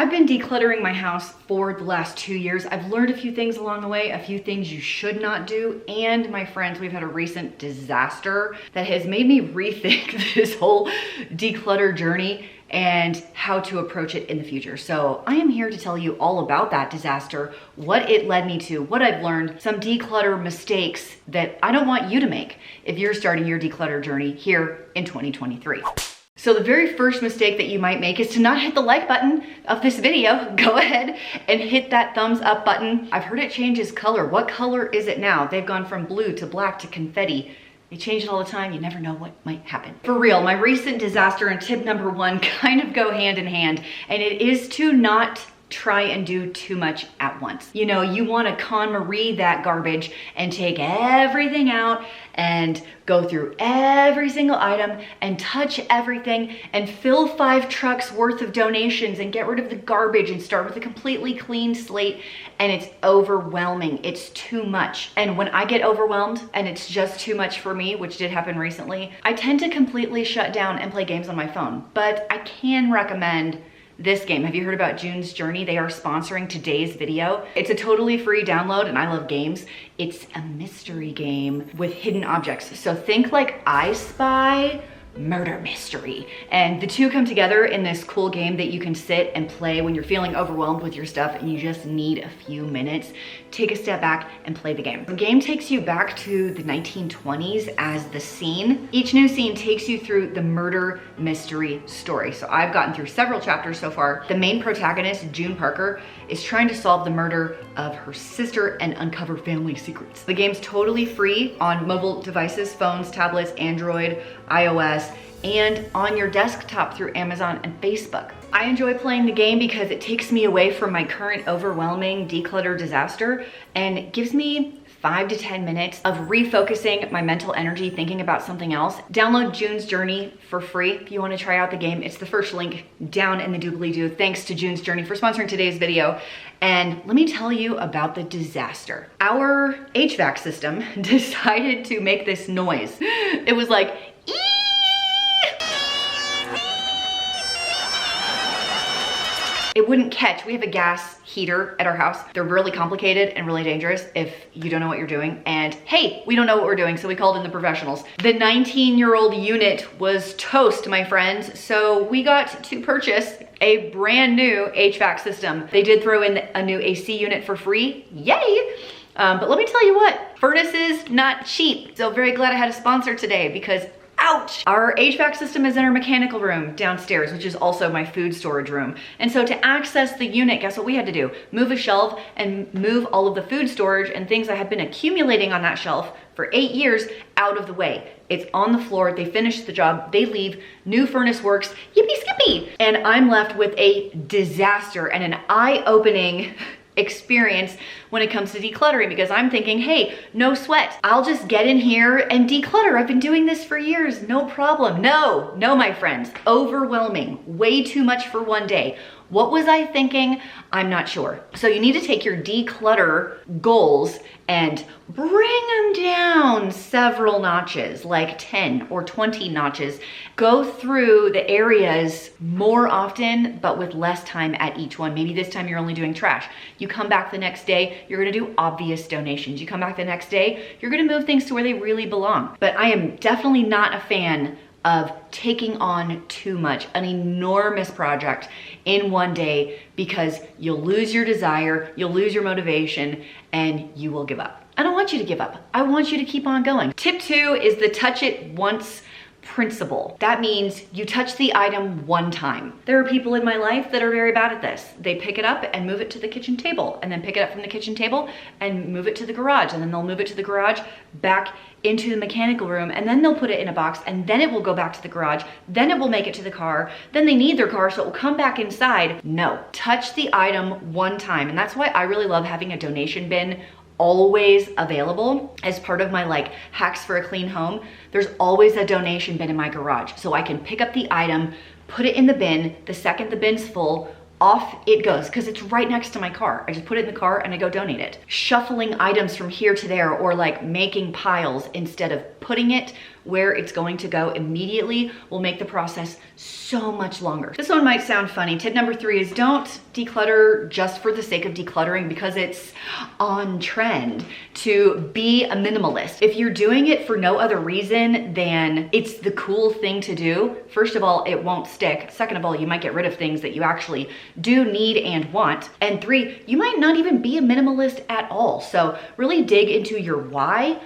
I've been decluttering my house for the last 2 years. I've learned a few things along the way, a few things you should not do. And my friends, we've had a recent disaster that has made me rethink this whole declutter journey and how to approach it in the future. So I am here to tell you all about that disaster, what it led me to, what I've learned, some declutter mistakes that I don't want you to make if you're starting your declutter journey here in 2023. So the very first mistake that you might make is to not hit the like button of this video. Go ahead and hit that thumbs up button. I've heard it changes color. What color is it now? They've gone from blue to black to confetti. They change it all the time. You never know what might happen. For real, my recent disaster and tip number one kind of go hand in hand, and it is to not try and do too much at once. You know, you want to KonMari that garbage and take everything out and go through every single item and touch everything and fill 5 trucks worth of donations and get rid of the garbage and start with a completely clean slate. And it's overwhelming. It's too much. And when I get overwhelmed and it's just too much for me, which did happen recently, I tend to completely shut down and play games on my phone. But I can recommend this game. Have you heard about June's Journey? They are sponsoring today's video. It's a totally free download and I love games. It's a mystery game with hidden objects. So think like I Spy, murder mystery. And the two come together in this cool game that you can sit and play when you're feeling overwhelmed with your stuff and you just need a few minutes. Take a step back and play the game. The game takes you back to the 1920s as the scene. Each new scene takes you through the murder mystery story. So I've gotten through several chapters so far. The main protagonist, June Parker, is trying to solve the murder of her sister and uncover family secrets. The game's totally free on mobile devices, phones, tablets, Android, iOS, and on your desktop through Amazon and Facebook. I enjoy playing the game because it takes me away from my current overwhelming declutter disaster and gives me 5 to 10 minutes of refocusing my mental energy thinking about something else. Download June's Journey for free if you want to try out the game. It's the first link down in the doobly-doo. Thanks to June's Journey for sponsoring today's video. And let me tell you about the disaster. Our HVAC system decided to make this noise. It was like, ee! It wouldn't catch. We have a gas heater at our house. They're really complicated and really dangerous if you don't know what you're doing. And hey, we don't know what we're doing, so we called in the professionals. The 19-year-old unit was toast, my friends. So we got to purchase a brand new HVAC system. They did throw in a new AC unit for free. Yay! But let me tell you what, furnaces, not cheap. So very glad I had a sponsor today because ouch! Our HVAC system is in our mechanical room downstairs, which is also my food storage room. And so to access the unit, guess what we had to do? Move a shelf and move all of the food storage and things that had been accumulating on that shelf for 8 years out of the way. It's on the floor, they finish the job, they leave, new furnace works, yippee skippy! And I'm left with a disaster and an eye-opening experience when it comes to decluttering because I'm thinking, hey, no sweat. I'll just get in here and declutter. I've been doing this for years, no problem. No, my friends, overwhelming, way too much for one day. What was I thinking? I'm not sure. So you need to take your declutter goals and bring them down several notches, like 10 or 20 notches. Go through the areas more often, but with less time at each one. Maybe this time you're only doing trash. You come back the next day, you're gonna do obvious donations. You come back the next day, you're gonna move things to where they really belong. But I am definitely not a fan of taking on too much, an enormous project in one day, because you'll lose your desire, you'll lose your motivation, and you will give up. I don't want you to give up. I want you to keep on going. Tip 2 is the touch it once principle. That means you touch the item one time. There are people in my life that are very bad at this. They pick it up and move it to the kitchen table, and then pick it up from the kitchen table and move it to the garage, and then they'll move it to the garage back into the mechanical room, and then they'll put it in a box, and then it will go back to the garage, then it will make it to the car, then they need their car, so it will come back inside. No, touch the item one time. And that's why I really love having a donation bin always available as part of my like hacks for a clean home. There's always a donation bin in my garage, so I can pick up the item, put it in the bin. The second the bin's full, off it goes, because it's right next to my car. I just put it in the car and I go donate it. Shuffling items from here to there, or like making piles instead of putting it where it's going to go immediately will make the process so much longer. This one might sound funny. Tip number 3 is don't declutter just for the sake of decluttering because it's on trend to be a minimalist. If you're doing it for no other reason than it's the cool thing to do, first of all, it won't stick. Second of all, you might get rid of things that you actually do need and want. And 3, you might not even be a minimalist at all. So really dig into your why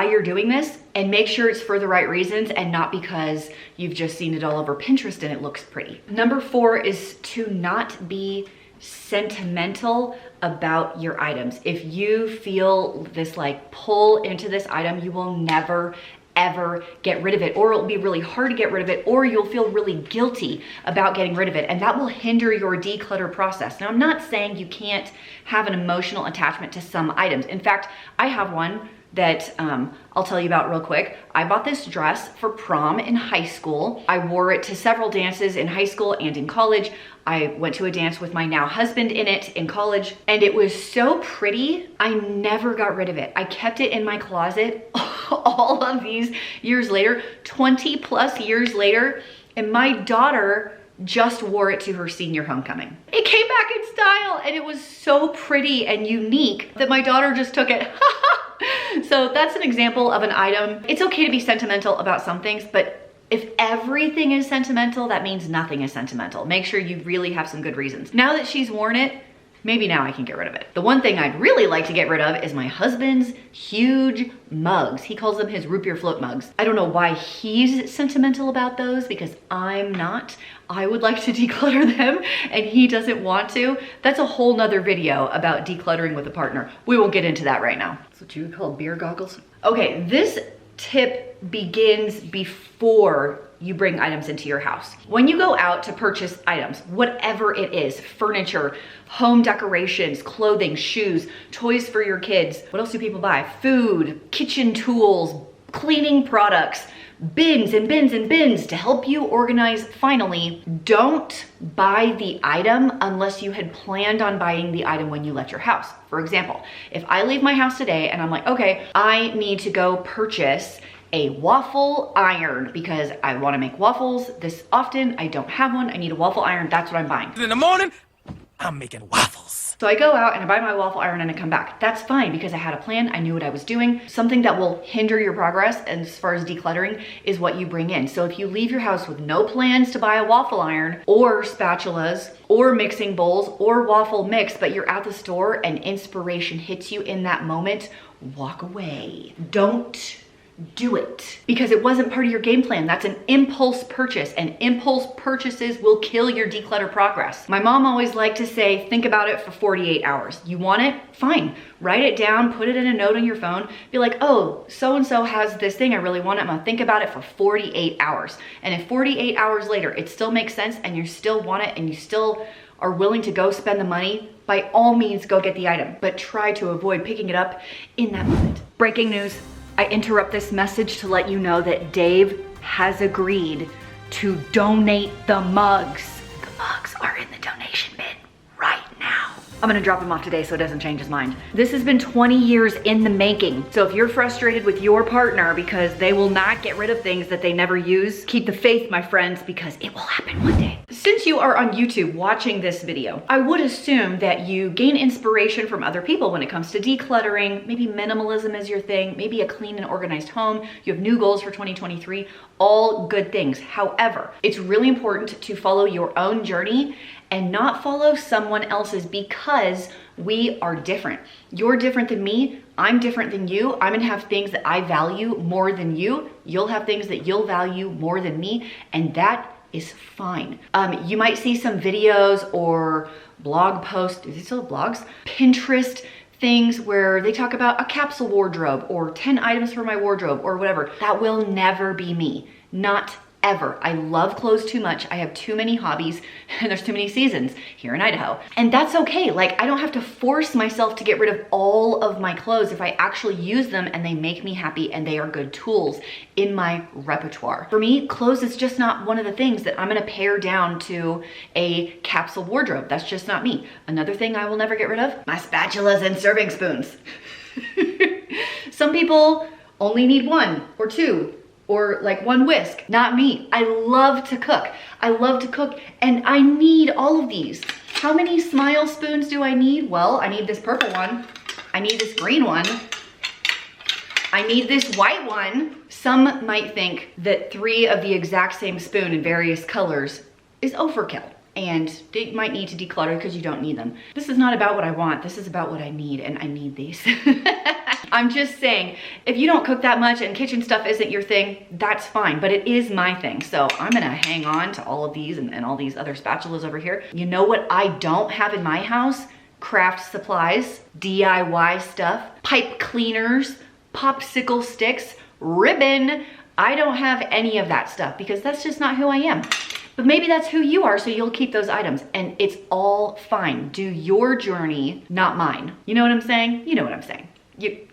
you're doing this, and make sure it's for the right reasons and not because you've just seen it all over Pinterest and it looks pretty. Number 4 is to not be sentimental about your items. If you feel this like pull into this item, you will never ever get rid of it, or it'll be really hard to get rid of it, or you'll feel really guilty about getting rid of it, and that will hinder your declutter process. Now, I'm not saying you can't have an emotional attachment to some items. In fact, I have one that I'll tell you about real quick. I bought this dress for prom in high school. I wore it to several dances in high school and in college. I went to a dance with my now husband in it in college, and it was so pretty. I never got rid of it. I kept it in my closet all of these years later, 20 plus years later, and my daughter just wore it to her senior homecoming. It came back in style, and it was so pretty and unique that my daughter just took it. So that's an example of an item. It's okay to be sentimental about some things, but if everything is sentimental, that means nothing is sentimental. Make sure you really have some good reasons. Now that she's worn it, maybe now I can get rid of it. The one thing I'd really like to get rid of is my husband's huge mugs. He calls them his root beer float mugs. I don't know why he's sentimental about those, because I'm not. I would like to declutter them and he doesn't want to. That's a whole nother video about decluttering with a partner. We won't get into that right now. That's what you would call beer goggles. Okay, this tip begins before you bring items into your house. When you go out to purchase items, whatever it is, furniture, home decorations, clothing, shoes, toys for your kids, what else do people buy? Food, kitchen tools, cleaning products, bins and bins and bins to help you organize. Finally, don't buy the item unless you had planned on buying the item when you left your house. For example, if I leave my house today and I'm like, okay, I need to go purchase a waffle iron because I want to make waffles this often. I don't have one. I need a waffle iron. That's what I'm buying. In the morning, I'm making waffles. So I go out and I buy my waffle iron and I come back. That's fine because I had a plan. I knew what I was doing. Something that will hinder your progress as far as decluttering is what you bring in. So if you leave your house with no plans to buy a waffle iron or spatulas or mixing bowls or waffle mix, but you're at the store and inspiration hits you in that moment, walk away. Don't do it because it wasn't part of your game plan. That's an impulse purchase, and impulse purchases will kill your declutter progress. My mom always liked to say, think about it for 48 hours. You want it? Fine. Write it down, put it in a note on your phone. Be like, oh, so-and-so has this thing. I really want it. I'm gonna think about it for 48 hours. And if 48 hours later, it still makes sense and you still want it and you still are willing to go spend the money, by all means, go get the item, but try to avoid picking it up in that moment. Breaking news. I interrupt this message to let you know that Dave has agreed to donate the mugs. The mugs are in the donation bin right now. I'm gonna drop him off today so it doesn't change his mind. This has been 20 years in the making. So if you're frustrated with your partner because they will not get rid of things that they never use, keep the faith, my friends, because it will happen one day. Since you are on YouTube watching this video, I would assume that you gain inspiration from other people when it comes to decluttering. Maybe minimalism is your thing, maybe a clean and organized home. You have new goals for 2023, all good things. However, it's really important to follow your own journey and not follow someone else's because we are different. You're different than me. I'm different than you. I'm gonna have things that I value more than you. You'll have things that you'll value more than me, and that is fine. You might see some videos or blog posts, do they still have blogs? Pinterest things where they talk about a capsule wardrobe or 10 items for my wardrobe or whatever. That will never be me, not ever. I love clothes too much. I have too many hobbies and there's too many seasons here in Idaho. And that's okay. Like, I don't have to force myself to get rid of all of my clothes if I actually use them and they make me happy and they are good tools in my repertoire. For me, clothes is just not one of the things that I'm gonna pare down to a capsule wardrobe. That's just not me. Another thing I will never get rid of, my spatulas and serving spoons. Some people only need one or two. or like one whisk. Not me. I love to cook. I love to cook and I need all of these. How many Smile spoons do I need? Well, I need this purple one. I need this green one. I need this white one. Some might think that 3 of the exact same spoon in various colors is overkill. And they might need to declutter because you don't need them. This is not about what I want. This is about what I need, and I need these. I'm just saying, if you don't cook that much and kitchen stuff isn't your thing, that's fine, but it is my thing. So I'm gonna hang on to all of these and all these other spatulas over here. You know what I don't have in my house? Craft supplies, DIY stuff, pipe cleaners, popsicle sticks, ribbon. I don't have any of that stuff because that's just not who I am. But maybe that's who you are, so you'll keep those items and it's all fine. Do your journey, not mine. You know what I'm saying? You know what I'm saying. You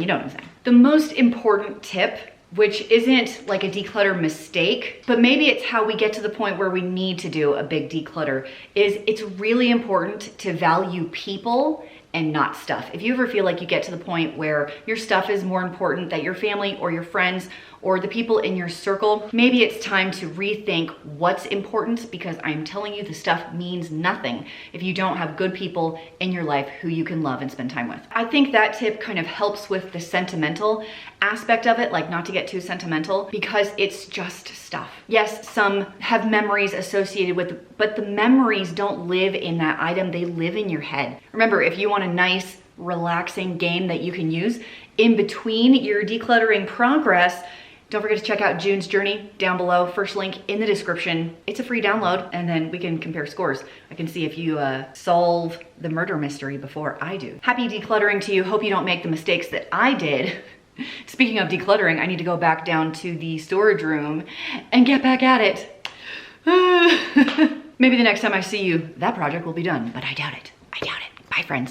know what I'm saying. The most important tip, which isn't like a declutter mistake, but maybe it's how we get to the point where we need to do a big declutter, is it's really important to value people and not stuff. If you ever feel like you get to the point where your stuff is more important than your family or your friends or the people in your circle, maybe it's time to rethink what's important, because I'm telling you, the stuff means nothing if you don't have good people in your life who you can love and spend time with. I think that tip kind of helps with the sentimental aspect of it, like not to get too sentimental, because it's just stuff. Yes, some have memories associated with it, but the memories don't live in that item, they live in your head. Remember, if you want a nice, relaxing game that you can use in between your decluttering progress, don't forget to check out June's journey down below. First link in the description. It's a free download, and then we can compare scores. I can see if you solve the murder mystery before I do. Happy decluttering to you. Hope you don't make the mistakes that I did. Speaking of decluttering, I need to go back down to the storage room and get back at it. Maybe the next time I see you, that project will be done, but I doubt it. I doubt it. Bye, friends.